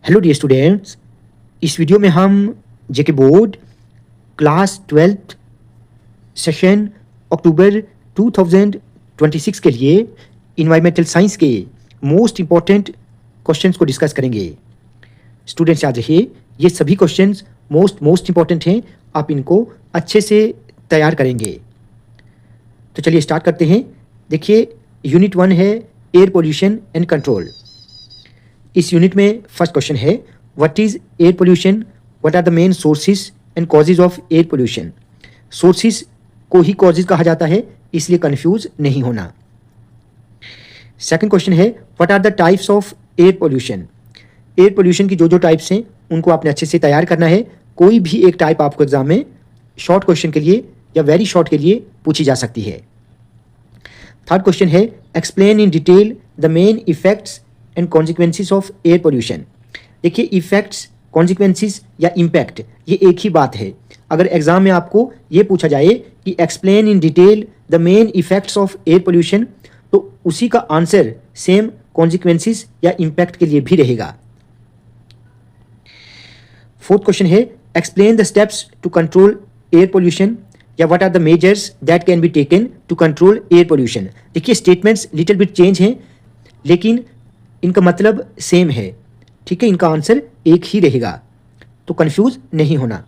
Hello dear students, इस video में हम जेके बोर्ड क्लास 12th सेशन अक्टूबर 2026 के लिए इन्वायरमेंटल साइंस के मोस्ट इम्पॉर्टेंट क्वेश्चंस को डिस्कस करेंगे। स्टूडेंट्स याद रखिए, ये सभी क्वेश्चंस मोस्ट इम्पॉर्टेंट हैं, आप इनको अच्छे से तैयार करेंगे। तो चलिए स्टार्ट करते हैं। देखिए, यूनिट 1 है एयर पोल्यूशन एंड कंट्रोल। इस यूनिट में फर्स्ट क्वेश्चन है, what is air pollution, what are the main sources and causes of air pollution. Sources को ही कॉजेज कहा जाता है, इसलिए कंफ्यूज नहीं होना। सेकंड क्वेश्चन है, what are the types of air pollution. Air pollution की जो टाइप्स हैं उनको आपने अच्छे से तैयार करना है। कोई भी एक टाइप आपको एग्जाम में शॉर्ट क्वेश्चन के लिए या वेरी शॉर्ट के लिए पूछी जा सकती है। थर्ड क्वेश्चन है, explain in detail the main effects and consequences of air pollution. देखिए, इफेक्ट्स, कॉन्सिक्वेंसेस या इम्पैक्ट ये एक ही बात है। अगर एग्जाम में आपको ये पूछा जाए कि explain in detail the main effects of air pollution, तो उसी का आंसर सेम कॉन्सिक्वेंसेस या इम्पैक्ट के लिए भी रहेगा। फोर्थ क्वेश्चन है, explain the steps to control air pollution या what are the measures that can be taken to control air pollution. देखिए, स्टेटमेंट्स लिटिल बिट चेंज हैं, लेकिन इनका मतलब सेम है। ठीक है, इनका आंसर एक ही रहेगा, तो कंफ्यूज नहीं होना।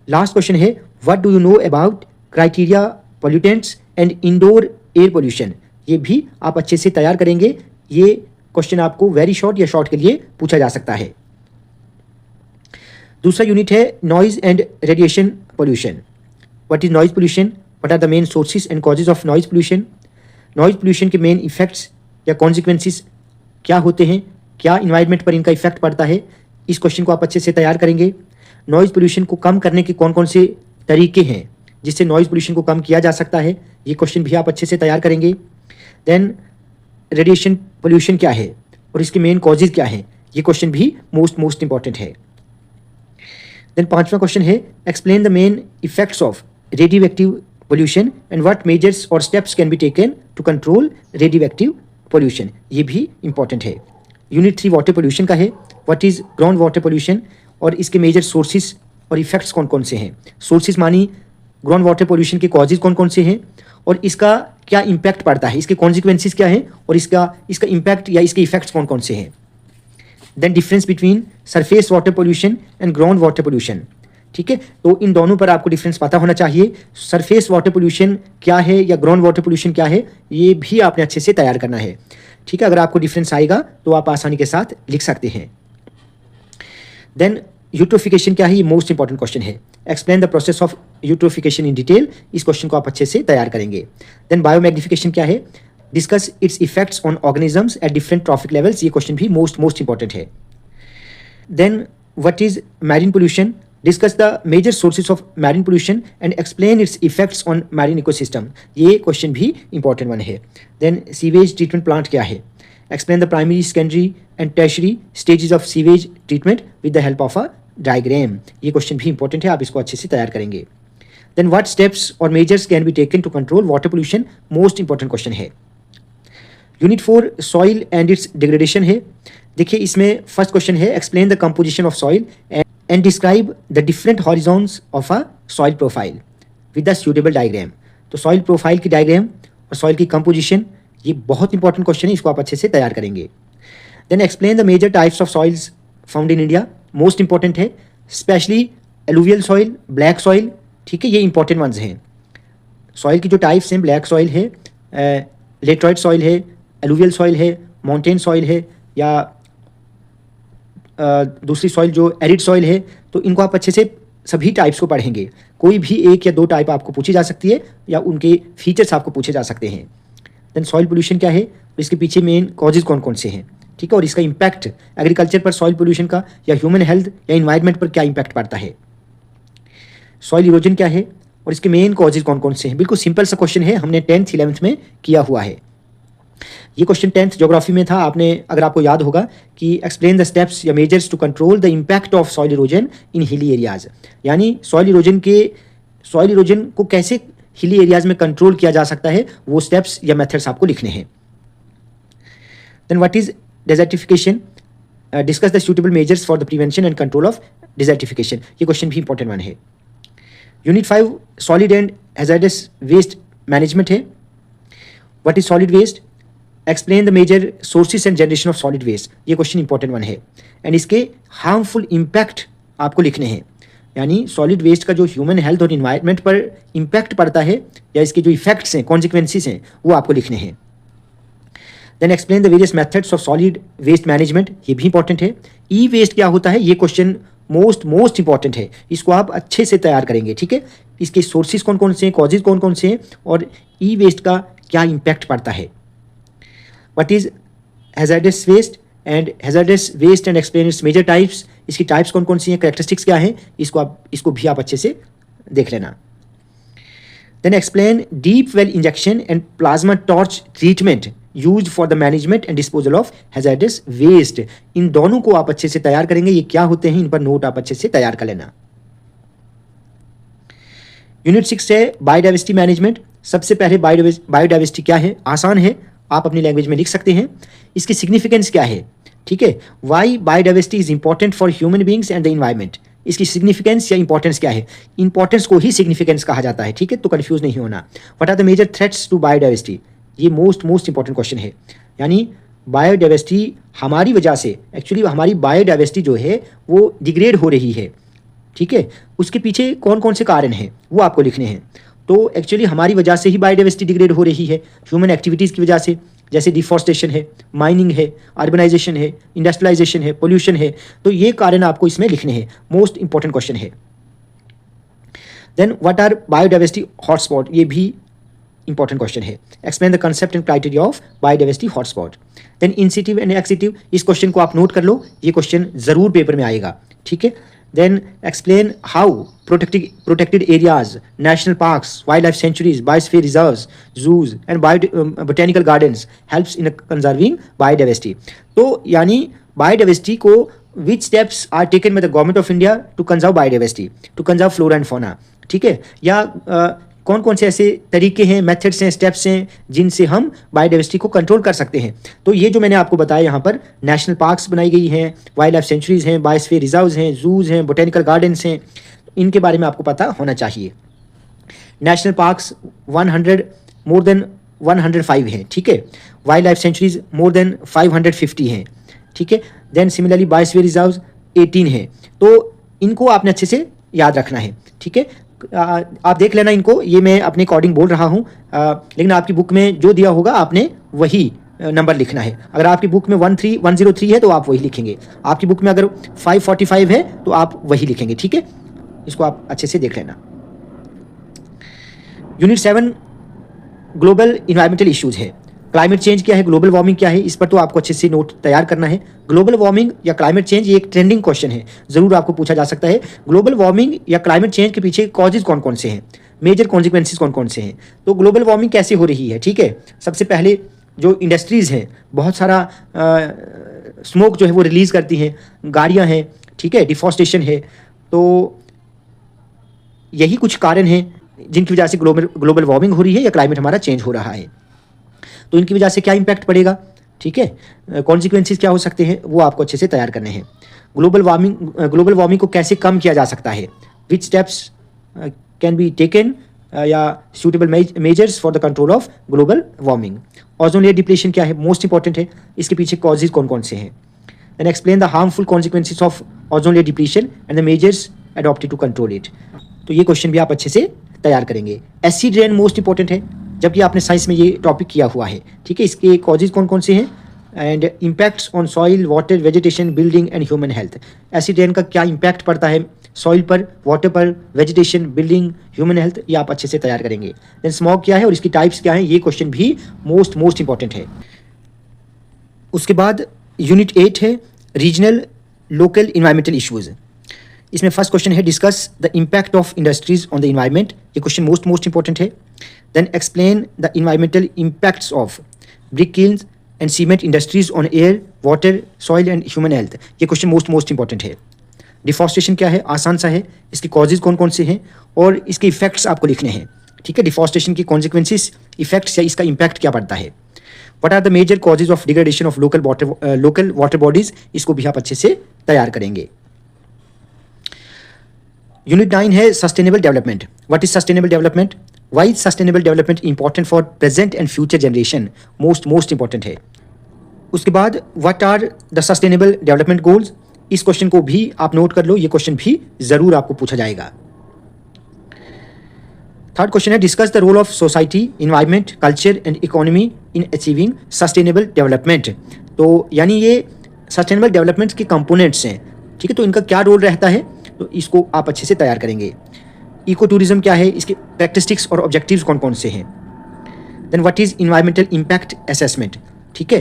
लास्ट क्वेश्चन है, what do you know about criteria pollutants and indoor air pollution. ये भी आप अच्छे से तैयार करेंगे। ये क्वेश्चन आपको वेरी शॉर्ट या शॉर्ट के लिए पूछा जा सकता है। दूसरा यूनिट है noise and radiation pollution. What is noise pollution, what are the main sources and causes of noise pollution. Noise pollution के मेन इफेक्ट्स या कॉन्सिक्वेंसेस क्या होते हैं, क्या इन्वायरमेंट पर इनका इफेक्ट पड़ता है, इस क्वेश्चन को आप अच्छे से तैयार करेंगे। नॉइज पोल्यूशन को कम करने के कौन कौन से तरीके हैं जिससे नॉइज पोल्यूशन को कम किया जा सकता है, ये क्वेश्चन भी आप अच्छे से तैयार करेंगे। देन रेडिएशन पोल्यूशन क्या है और इसके मेन कॉजेज क्या हैं, ये क्वेश्चन भी मोस्ट इंपॉर्टेंट है। देन पांचवा क्वेश्चन है, explain the main effects of radio active pollution and what measures और steps can be taken to control radio active pollution. ये भी इंपॉर्टेंट है। यूनिट 3 वाटर पोल्यूशन का है, what is ground water pollution और इसके मेजर सोर्सेज और effects कौन कौन से हैं। सोर्सेज मानी ग्राउंड वाटर पोल्यूशन के कॉजेज कौन कौन से हैं और इसका क्या इम्पैक्ट पड़ता है, इसके कॉन्सिक्वेंसेज क्या हैं और इसका इम्पैक्ट या इसके इफेक्ट्स कौन कौन से हैं। Then difference between surface water pollution and ground water pollution. ठीक है, तो इन दोनों पर आपको डिफरेंस पता होना चाहिए। सरफेस वाटर पोल्यूशन क्या है या ग्राउंड वाटर पोल्यूशन क्या है, ये भी आपने अच्छे से तैयार करना है। ठीक है, अगर आपको डिफरेंस आएगा तो आप आसानी के साथ लिख सकते हैं। देन यूट्रोफिकेशन क्या है, ये मोस्ट इंपॉर्टेंट क्वेश्चन है। Explain the process of eutrophication in detail, इस क्वेश्चन को आप अच्छे से तैयार करेंगे। देन बायोमैग्निफिकेशन क्या है, discuss its effects on organisms at different trophic levels, ये क्वेश्चन भी मोस्ट इंपॉर्टेंट है। Then what is marine pollution, discuss the major sources of marine pollution and explain its effects on marine ecosystem, ये question भी important one है। Then sewage treatment plant क्या है, explain the primary, secondary and tertiary stages of sewage treatment with the help of a diagram, ये question भी important है, आप इसको अच्छे से तैयार करेंगे। देन व्हाट स्टेप्स और measures can be taken to control water pollution, most important question है। Unit 4 soil and its degradation है। देखिए, इसमें फर्स्ट क्वेश्चन है, explain the composition of soil and describe the different horizons of a soil profile with the suitable diagram. तो soil profile की diagram और soil की composition, ये बहुत इंपॉर्टेंट क्वेश्चन है, इसको आप अच्छे से तैयार करेंगे। Then explain the major types of soils found in India, most important है, especially alluvial soil, black soil. ठीक है, ये इंपॉर्टेंट वंस हैं। सॉइल की जो टाइप्स हैं, ब्लैक सॉइल है, लेटराइट सॉइल है, एलुवियल सॉइल है, माउंटेन सॉइल है, या दूसरी सॉइल जो एरिड सॉइल है, तो इनको आप अच्छे से सभी टाइप्स को पढ़ेंगे। कोई भी एक या दो टाइप आपको पूछी जा सकती है या उनके फीचर्स आपको पूछे जा सकते हैं। देन सॉइल पोल्यूशन क्या है और इसके पीछे मेन कॉजेज कौन कौन से हैं। ठीक है, और इसका इम्पैक्ट एग्रीकल्चर पर सॉइल पोल्यूशन का या ह्यूमन हेल्थ या इन्वायरमेंट पर क्या इम्पैक्ट पड़ता है। सॉइल इरोजन क्या है और इसके मेन कॉजेज कौन कौन से हैं। बिल्कुल सिंपल सा क्वेश्चन है, हमने 10th 11th में किया हुआ है। ये क्वेश्चन 10th ज्योग्राफी में था। आपने, अगर आपको याद होगा कि एक्सप्लेन द स्टेप्स या measures to control the impact of soil erosion in hilly areas, यानी सॉइल इरोजन को कैसे हिली एरियाज में कंट्रोल किया जा सकता है, वो स्टेप्स या मेथड्स आपको लिखने हैं। Then what is desertification, discuss the suitable measures for the prevention and control of desertification, ये क्वेश्चन भी इंपॉर्टेंट वन है। Unit 5 solid and hazardous waste management है। What is solid waste, explain the major sources and generation of solid waste, ये question important one है। And इसके harmful impact आपको लिखने हैं, यानी सॉलिड वेस्ट का जो ह्यूमन हेल्थ और इन्वायरमेंट पर इम्पैक्ट पड़ता है या इसके जो इफेक्ट्स हैं, कॉन्सिक्वेंसेज हैं, वो आपको लिखने हैं। Then explain the various methods of solid waste management, ये भी इंपॉर्टेंट है। ई वेस्ट क्या होता है, ये क्वेश्चन मोस्ट इंपॉर्टेंट है, इसको आप अच्छे से तैयार करेंगे, ठीक है। इसके सोर्सेज कौन कौन से हैं, कॉजेज कौन कौन से हैं, और ई वेस्ट का क्या इम्पैक्ट पड़ता है। What is hazardous waste and hazardous waste and explain its major types, इसकी टाइप्स कौन कौन सी हैं, कैरेक्टरिस्टिक्स क्या हैं, इसको भी आप अच्छे से देख लेना। Then explain deep well injection and plasma torch treatment use for the management and disposal of hazardous waste, इन दोनों को आप अच्छे से तैयार करेंगे, ये क्या होते हैं इन पर नोट आप अच्छे से तैयार कर लेना। यूनिट 6 है बायोडाइवर्सिटी मैनेजमेंट। सबसे पहले बायोडाइवर्सिटी क्या है, आसान है, आप अपनी लैंग्वेज में लिख सकते हैं। इसकी सिग्निफिकेंस क्या है, ठीक है, why biodiversity is important for human beings and the environment, इसकी सिग्निफिकेंस या इंपॉर्टेंस क्या है, इंपॉर्टेंस को ही सिग्निफिकेंस कहा जाता है, ठीक है, तो कंफ्यूज नहीं होना। What are the major threats to biodiversity, ये मोस्ट इंपॉर्टेंट क्वेश्चन है, यानी बायोडाइवर्सिटी हमारी वजह से, एक्चुअली हमारी बायोडाइवर्सिटी जो है वो डिग्रेड हो रही है, ठीक है, उसके पीछे कौन कौन से कारण हैं वो आपको लिखने हैं। तो एक्चुअली हमारी वजह से ही बायोडाइवर्सिटी डिग्रेड हो रही है, ह्यूमन एक्टिविटीज़ की वजह से, जैसे डिफॉरेस्टेशन है, माइनिंग है, अर्बनाइजेशन है, इंडस्ट्रियलाइजेशन है, पोल्यूशन है, तो ये कारण आपको इसमें लिखने हैं, मोस्ट इंपॉर्टेंट क्वेश्चन है। Then what are biodiversity hotspot, ये भी इंपॉर्टेंट क्वेश्चन है। Explain the concept and criteria of biodiversity hotspot. Then in situ and ex situ, इस क्वेश्चन को आप नोट कर लो, ये क्वेश्चन जरूर पेपर में आएगा, ठीक है। Then explain how protected areas, national parks, wildlife sanctuaries, biosphere reserves, zoos and botanical gardens helps in conserving biodiversity. तो यानी biodiversity को which steps are taken by the government of India to conserve biodiversity, to conserve flora and fauna, ठीक है, या कौन कौन से ऐसे तरीके हैं, मेथड्स हैं, स्टेप्स हैं जिनसे हम बायोडाइवर्सिटी को कंट्रोल कर सकते हैं। तो ये जो मैंने आपको बताया, यहाँ पर नेशनल पार्क्स बनाई गई हैं, वाइल्ड लाइफ सेंचुरीज हैं, बायोस्फीयर रिजर्व्स हैं, जूज हैं, बोटेनिकल गार्डन्स हैं, इनके बारे में आपको पता होना चाहिए। नेशनल पार्क्स मोर देन 105 हैं, ठीक है, wild life sanctuaries more than 550 हैं, ठीक है। देन सिमिलरली बायोस्फीयर रिजर्व्स 18 हैं, तो इनको आपने अच्छे से याद रखना है, ठीक है। आप देख लेना इनको, ये मैं अपने अकॉर्डिंग बोल रहा हूँ, लेकिन आपकी बुक में जो दिया होगा आपने वही नंबर लिखना है। अगर आपकी बुक में 103 है तो आप वही लिखेंगे, आपकी बुक में अगर 545 है तो आप वही लिखेंगे, ठीक है, इसको आप अच्छे से देख लेना। यूनिट 7 ग्लोबल इन्वायरमेंटल इश्यूज है। क्लाइमेट चेंज क्या है, ग्लोबल वार्मिंग क्या है, इस पर तो आपको अच्छे से नोट तैयार करना है। ग्लोबल वार्मिंग या क्लाइमेट चेंज, ये एक ट्रेंडिंग क्वेश्चन है, जरूर आपको पूछा जा सकता है। ग्लोबल वार्मिंग या क्लाइमेट चेंज के पीछे कॉजेज कौन कौन से हैं, मेजर कॉन्सिक्वेंसेज कौन कौन से हैं। तो ग्लोबल वार्मिंग कैसे हो रही है, ठीक है, सबसे पहले जो इंडस्ट्रीज़ हैं, बहुत सारा स्मोक जो है वो रिलीज़ करती हैं, गाड़ियाँ हैं, ठीक है, डिफॉरेस्टेशन है, तो यही कुछ कारण हैं जिनकी वजह से ग्लोबल वार्मिंग हो रही है या क्लाइमेट हमारा चेंज हो रहा है। तो इनकी वजह से क्या इम्पैक्ट पड़ेगा, ठीक है, कॉन्सिक्वेंसेज क्या हो सकते हैं, वो आपको अच्छे से तैयार करने हैं। ग्लोबल वार्मिंग को कैसे कम किया जा सकता है, विच स्टेप्स कैन बी टेकन या suitable measures for the control of global warming. Ozone layer depletion क्या है, मोस्ट इंपॉर्टेंट है, इसके पीछे कॉजेज कौन कौन से हैं। Then explain the harmful consequences of ozone layer depletion and the measures adopted to control it. तो ये क्वेश्चन भी आप अच्छे से तैयार करेंगे। एसिड रेन मोस्ट इंपॉर्टेंट है, जबकि आपने साइंस में ये टॉपिक किया हुआ है, ठीक है, इसके कॉजेज कौन कौन से हैं and impacts on soil, water, vegetation, building and human health. Acid rain का क्या इम्पैक्ट पड़ता है सॉइल पर, वाटर पर, वेजिटेशन, बिल्डिंग, ह्यूमन हेल्थ, ये आप अच्छे से तैयार करेंगे। देन स्मॉग क्या है और इसकी टाइप्स क्या है, ये क्वेश्चन भी मोस्ट इंपॉर्टेंट है। उसके बाद यूनिट 8 है रीजनल लोकल इन्वायरमेंटल इश्यूज। इसमें फर्स्ट क्वेश्चन है discuss the impact of industries on the environment, ये क्वेश्चन मोस्ट इंपॉर्टेंट है। Then explain the environmental impacts of brick kilns and cement industries on air, water, soil and human health, ये question most important है। Deforestation क्या है, आसान सा है, इसके कॉजेज कौन कौन से हैं और इसके इफेक्ट्स आपको लिखने हैं, ठीक है, डिफॉरेस्टेशन की कॉन्सिक्वेंसेस, इफेक्ट्स या इसका इम्पैक्ट क्या पड़ता है। What are the major causes of degradation of local water bodies, इसको भी आप अच्छे से तैयार करेंगे। यूनिट 9 है sustainable development. What is sustainable development? Why is sustainable development important for present and future generation? Most important है। उसके बाद what are the sustainable development goals, इस क्वेश्चन को भी आप नोट कर लो, ये क्वेश्चन भी जरूर आपको पूछा जाएगा। थर्ड क्वेश्चन है discuss the role of society, environment, culture and economy in achieving sustainable development. तो यानी ये सस्टेनेबल डेवलपमेंट के कंपोनेंट्स हैं, ठीक है, तो इनका क्या रोल रहता है, तो इसको आप अच्छे से तैयार करेंगे। इको टूरिज्म क्या है, इसके प्रैक्टिस्टिक्स और ऑब्जेक्टिव्स कौन कौन से हैं। Then what is environmental impact assessment, ठीक है,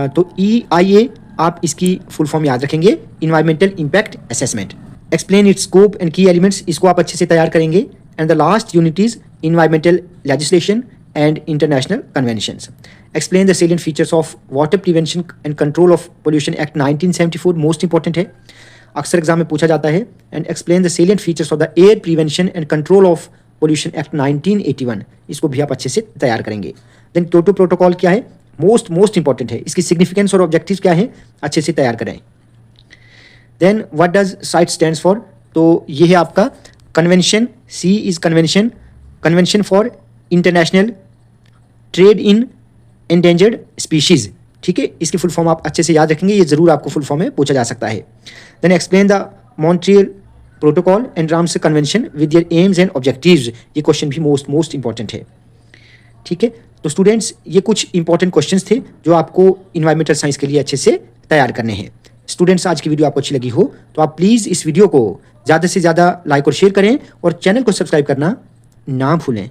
तो EIA आप इसकी फुल फॉर्म याद रखेंगे, environmental impact assessment. Explain it's scope and की एलिमेंट्स, इसको आप अच्छे से तैयार करेंगे। And the last unit is environmental legislation and international conventions. Explain the salient features of water prevention and control of pollution act 1974, most important है, अक्सर exam में पूछा जाता है। And explain the salient features of the air prevention and control of pollution act 1981, इसको भी आप अच्छे से तैयार करेंगे। देन क्योटो प्रोटोकॉल क्या है, मोस्ट इंपॉर्टेंट है, इसकी सिग्निफिकेंस और ऑब्जेक्टिव क्या है, अच्छे से तैयार करें। Then what does CITES stands for, तो ये है आपका convention, C is convention for international trade in endangered species, ठीक है, इसकी फुल फॉर्म आप अच्छे से याद रखेंगे, ये जरूर आपको फुल फॉर्म में पूछा जा सकता है। Then explain the Montreal protocol and Ramsar convention with their aims and objectives, ये क्वेश्चन भी मोस्ट इंपॉर्टेंट है, ठीक है। तो स्टूडेंट्स ये कुछ इंपॉर्टेंट क्वेश्चंस थे जो आपको इन्वायरमेंटल साइंस के लिए अच्छे से तैयार करने हैं। स्टूडेंट्स आज की वीडियो आपको अच्छी लगी हो तो आप प्लीज़ इस वीडियो को ज़्यादा से ज़्यादा लाइक और शेयर करें और चैनल को सब्सक्राइब करना ना भूलें।